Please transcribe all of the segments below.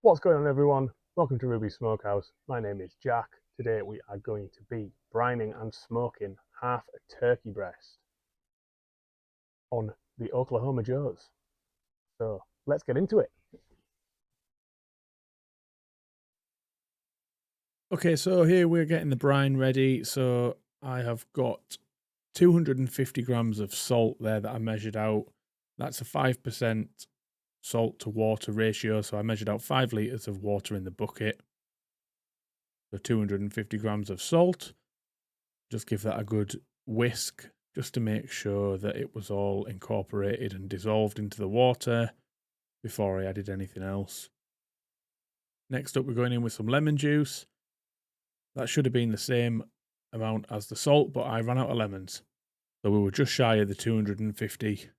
What's going on, everyone? Welcome to Ruby's Smokehouse. My name is Jack. Today we are going to be brining and smoking half a turkey breast on the Oklahoma Joes. So let's get into it. Okay, so here we're getting the brine ready. So I have got 250 grams of salt there that I measured out. That's a 5% salt to water ratio. So I measured out 5 litres of water in the bucket. So 250 grams of salt. Just give that a good whisk just to make sure that it was all incorporated and dissolved into the water before I added anything else. Next up, we're going in with some lemon juice. That should have been the same amount as the salt, but I ran out of lemons. So we were just shy of the 250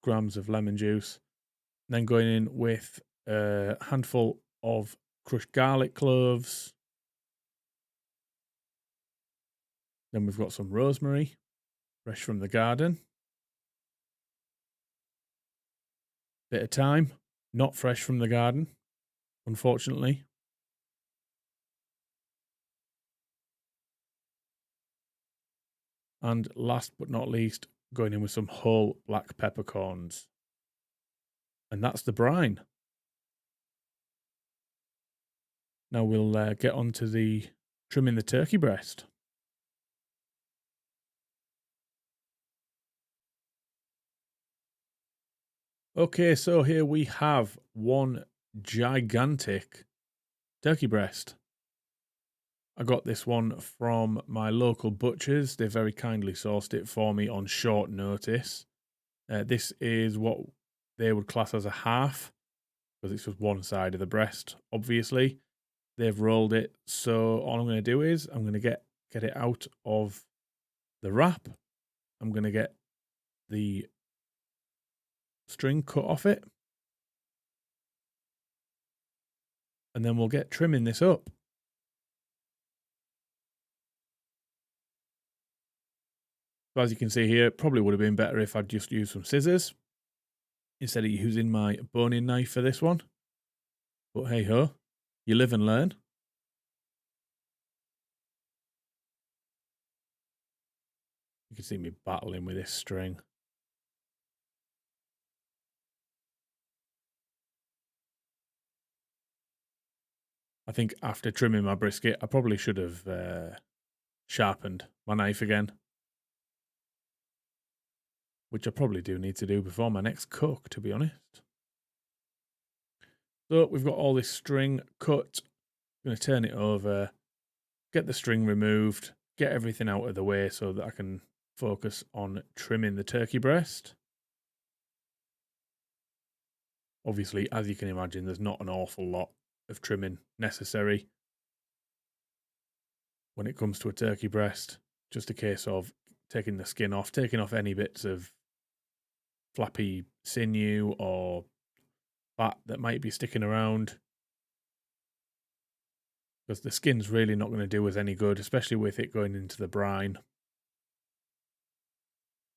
grams of lemon juice. And then going in with a handful of crushed garlic cloves. Then we've got some rosemary, fresh from the garden. Bit of thyme, not fresh from the garden, unfortunately. And last but not least, going in with some whole black peppercorns. And that's the brine. Now we'll get on to the trimming the turkey breast. Okay, so here we have one gigantic turkey breast. I got this one from my local butchers. They very kindly sourced it for me on short notice. This is what they would class as a half, because it's just one side of the breast, obviously. They've rolled it, so all I'm going to do is I'm going to get it out of the wrap. I'm going to get the string cut off it, and then we'll get trimming this up. So as you can see here, it probably would have been better if I'd just used some scissors instead of using my boning knife for this one. But hey ho, you live and learn. You can see me battling with this string. I think after trimming my brisket, I probably should have sharpened my knife again, which I probably do need to do before my next cook, to be honest. So we've got all this string cut. I'm going to turn it over, get the string removed, get everything out of the way so that I can focus on trimming the turkey breast. Obviously, as you can imagine, there's not an awful lot of trimming necessary when it comes to a turkey breast. Just a case of taking the skin off, taking off any bits of flappy sinew or fat that might be sticking around, because the skin's really not going to do us any good, especially with it going into the brine.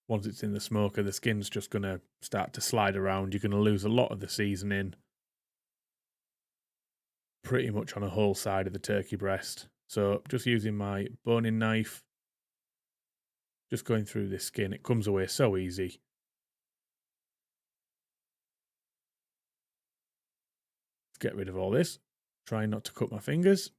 Once it's in the smoker, the skin's just going to start to slide around. You're going to lose a lot of the seasoning pretty much on a whole side of the turkey breast. So just using my boning knife, just going through this skin, it comes away so easy. Let's get rid of all this. Trying not to cut my fingers.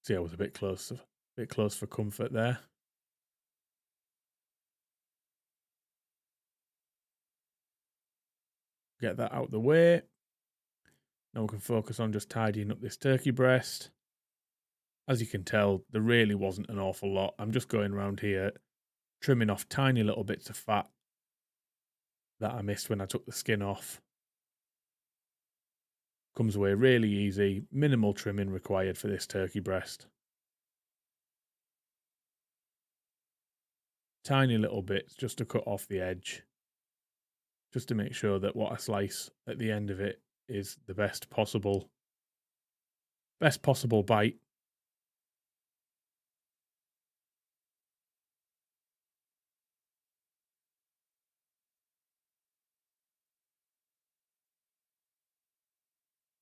See, I was a bit close for comfort there. Get that out of the way. Now we can focus on just tidying up this turkey breast. As you can tell, there really wasn't an awful lot. I'm just going around here, trimming off tiny little bits of fat that I missed when I took the skin off. Comes away really easy, minimal trimming required for this turkey breast. Tiny little bits just to cut off the edge, just to make sure that what I slice at the end of it is the best possible bite.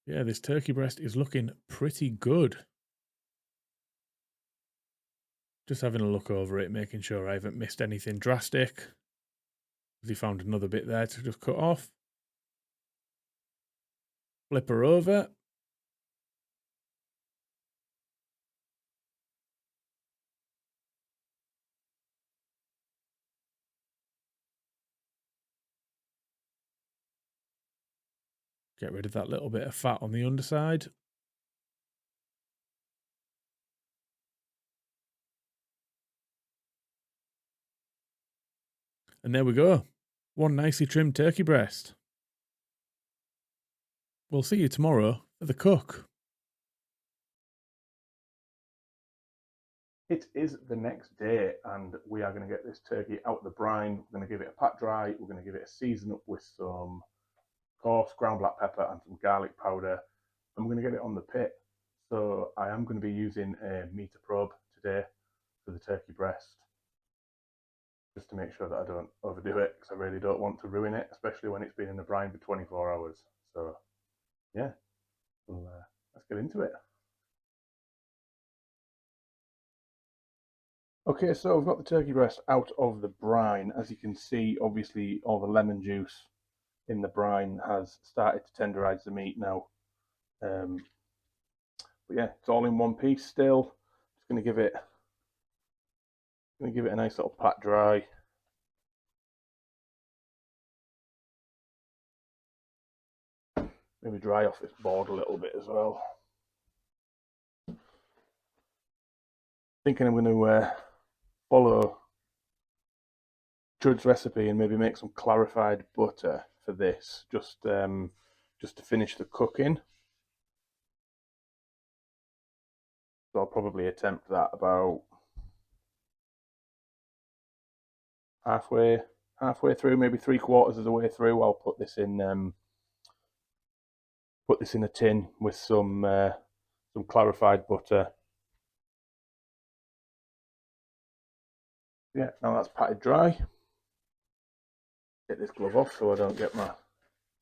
Yeah, this turkey breast is looking pretty good. Just having a look over it, making sure I haven't missed anything drastic. He found another bit there to just cut off. Flip her over. Get rid of that little bit of fat on the underside. And there we go. One nicely trimmed turkey breast. We'll see you tomorrow for the cook. It is the next day, and we are going to get this turkey out of the brine. We're going to give it a pat dry. We're going to give it a season up with some coarse ground black pepper and some garlic powder. And we're going to get it on the pit. So I am going to be using a meter probe today for the turkey breast, just to make sure that I don't overdo it, because I really don't want to ruin it, especially when it's been in the brine for 24 hours. So yeah, let's get into it. Okay, so I've got the turkey breast out of the brine. As you can see, obviously all the lemon juice in the brine has started to tenderize the meat now. But yeah, it's all in one piece still. Just gonna give it a nice little pat dry. Maybe dry off this board a little bit as well. Thinking I'm going to follow Judd's recipe and maybe make some clarified butter for this, just to finish the cooking. So I'll probably attempt that about halfway through, maybe 3/4 of the way through. I'll put this in a tin with some clarified butter. Yeah, now that's patted dry. Get this glove off so I don't get my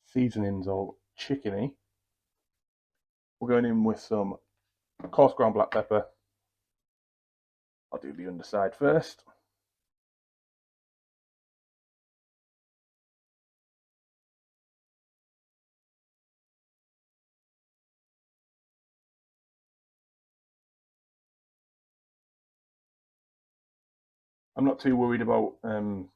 seasonings all chickeny. We're going in with some coarse ground black pepper. I'll do the underside first. I'm not too worried about going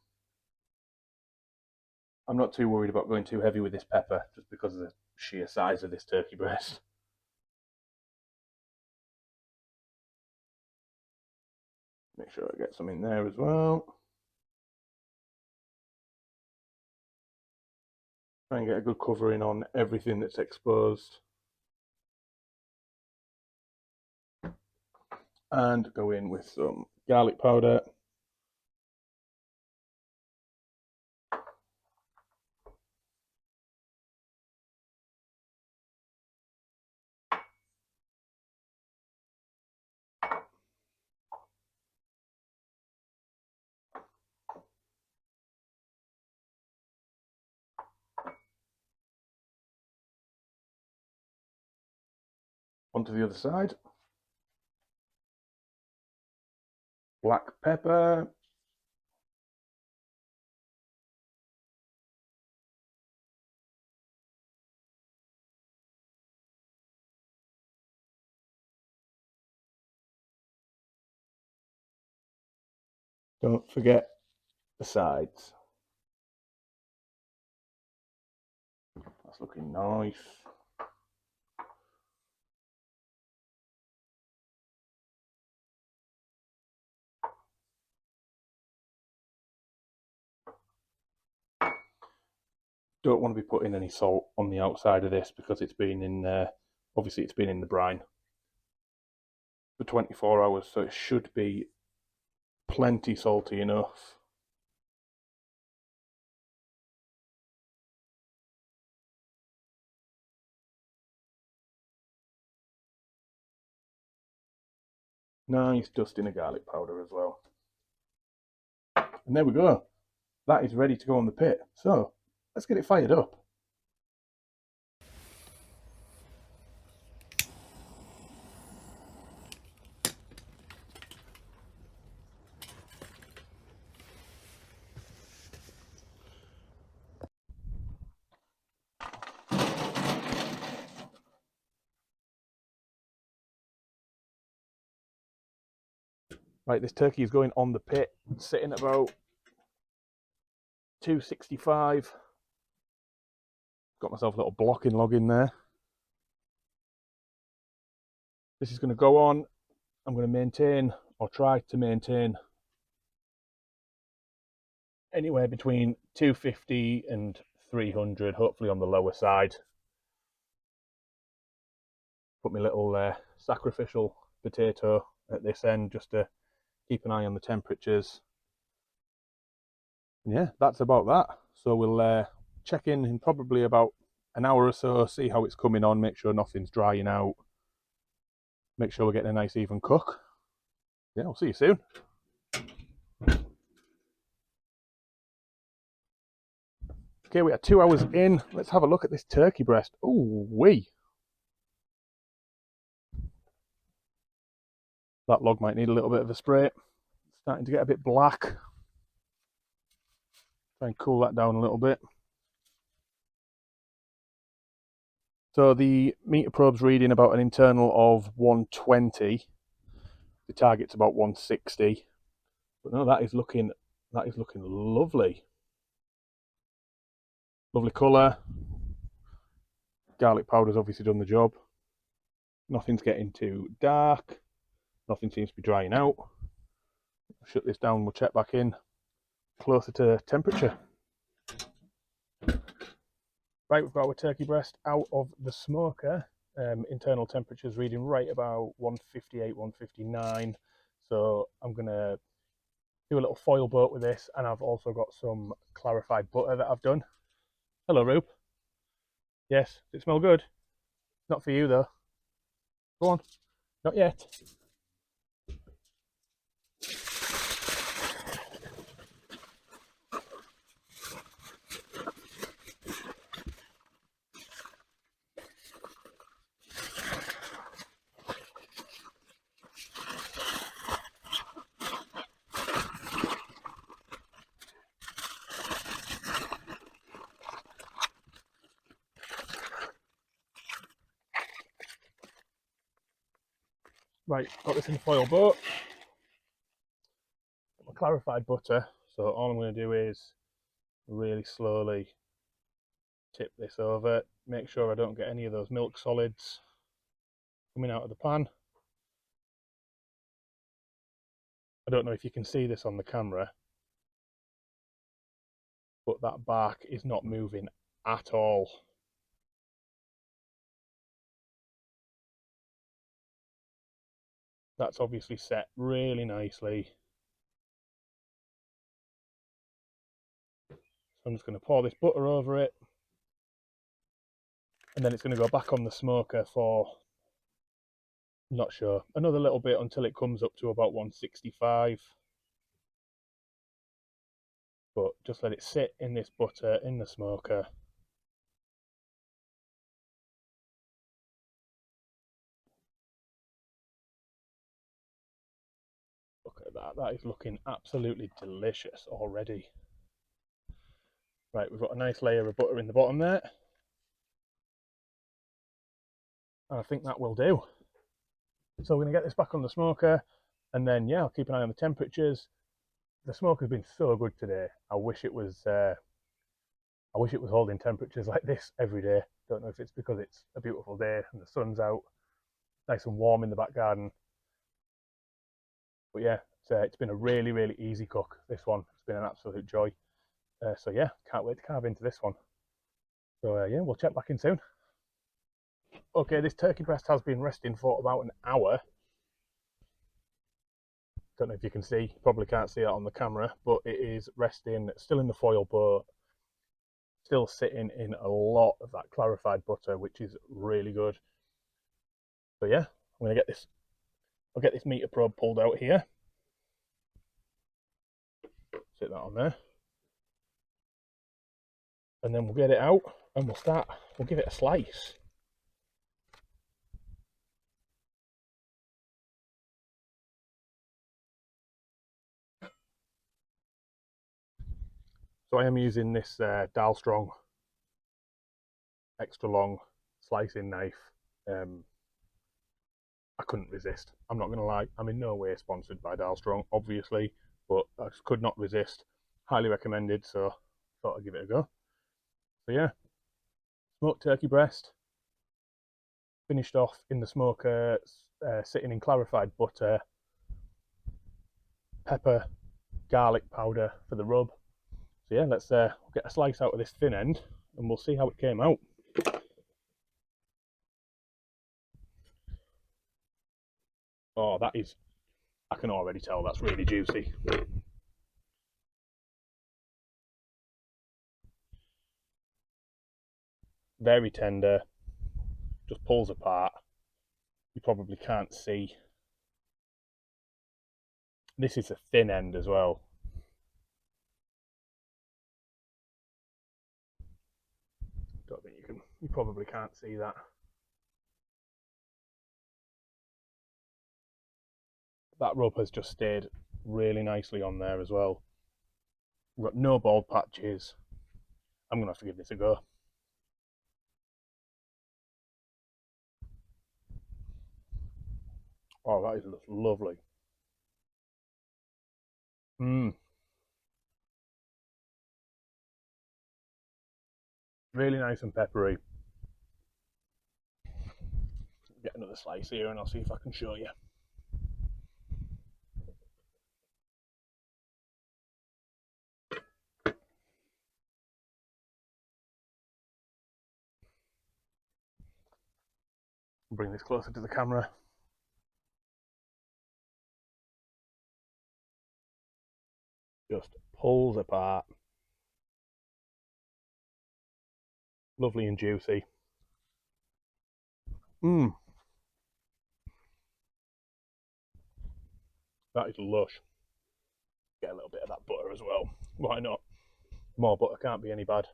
too heavy with this pepper, just because of the sheer size of this turkey breast. Make sure I get some in there as well. Try and get a good covering on everything that's exposed. And go in with some garlic powder. Onto the other side. Black pepper. Don't forget the sides. That's looking nice. Don't want to be putting any salt on the outside of this because it's been in obviously it's been in the brine for 24 hours, so it should be plenty salty enough. Nice dusting of garlic powder as well. And there we go. That is ready to go on the pit. So let's get it fired up. Right, this turkey is going on the pit, sitting at about 265. Got myself a little blocking log in there. This is going to go on. I'm going to maintain, or try to maintain, anywhere between 250 and 300, hopefully on the lower side. Put my little sacrificial potato at this end just to keep an eye on the temperatures. And yeah, that's about that. So we'll check in probably about an hour or so, see how it's coming on, make sure nothing's drying out, make sure we're getting a nice even cook. Yeah, I'll see you soon. Okay, we are 2 hours in. Let's have a look at this turkey breast. Ooh wee. That log might need a little bit of a spray. It's starting to get a bit black. Try and cool that down a little bit. So the meter probe's reading about an internal of 120. The target's about 160. But no, that is looking lovely. Lovely colour. Garlic powder's obviously done the job. Nothing's getting too dark. Nothing seems to be drying out. Shut this down, we'll check back in closer to temperature. Right, we've got our turkey breast out of the smoker. Internal temperature's reading right about 158, 159. So I'm going to do a little foil boat with this, and I've also got some clarified butter that I've done. Hello, Rube. Yes, does it smell good? Not for you, though. Go on. Not yet. Right, got this in the foil boat. Got my clarified butter. So all I'm going to do is really slowly tip this over. Make sure I don't get any of those milk solids coming out of the pan. I don't know if you can see this on the camera, but that bark is not moving at all. That's obviously set really nicely. So I'm just going to pour this butter over it, and then it's going to go back on the smoker for, not sure, another little bit until it comes up to about 165. But just let it sit in this butter in the smoker. Look at that, that is looking absolutely delicious already. Right, we've got a nice layer of butter in the bottom there. And I think that will do. So we're going to get this back on the smoker, and then yeah, I'll keep an eye on the temperatures. The smoke has been so good today. I wish it was holding temperatures like this every day. Don't know if it's because it's a beautiful day and the sun's out, nice and warm in the back garden. But yeah, it's been a really, really easy cook, this one. It's been an absolute joy. So yeah, can't wait to carve into this one. So yeah, we'll check back in soon. Okay, this turkey breast has been resting for about an hour. Don't know if you can see, probably can't see it on the camera, but it is resting, still in the foil boat, still sitting in a lot of that clarified butter, which is really good. So yeah, I'm going to get this I'll get this meter probe pulled out here. Sit that on there. And then we'll get it out and we'll give it a slice. So I am using this Dalstrong extra long slicing knife. I couldn't resist. I'm not going to lie. I'm in no way sponsored by Dalstrong, obviously, but I just could not resist. Highly recommended, so thought I'd give it a go. So yeah, smoked turkey breast, finished off in the smoker, sitting in clarified butter, pepper, garlic powder for the rub. So yeah, let's get a slice out of this thin end and we'll see how it came out. Oh, that is, I can already tell that's really juicy. Very tender, just pulls apart. You probably can't see. This is a thin end as well. Don't think you probably can't see that. That rub has just stayed really nicely on there as well. We've got no bald patches. I'm going to have to give this a go. Oh, that is lovely. Really nice and peppery. Get another slice here and I'll see if I can show you. Bring this closer to the camera. Just pulls apart. Lovely and juicy. That is lush. Get a little bit of that butter as well. Why not? More butter can't be any bad.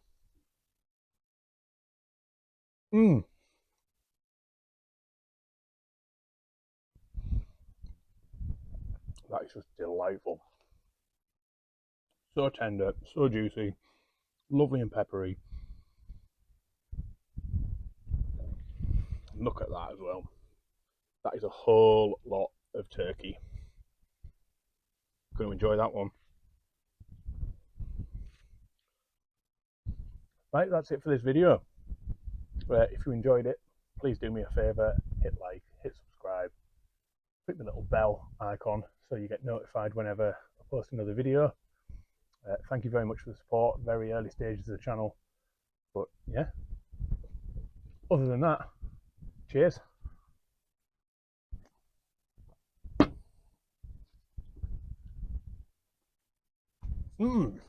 That is just delightful. So tender, so juicy, lovely and peppery. Look at that as well. That is a whole lot of turkey. Going to enjoy that one. Right, that's it for this video. If you enjoyed it, please do me a favour, hit like, hit subscribe, click the little bell icon so you get notified whenever I post another video. Thank you very much for the support, very early stages of the channel. But yeah, other than that, cheers. Mmm.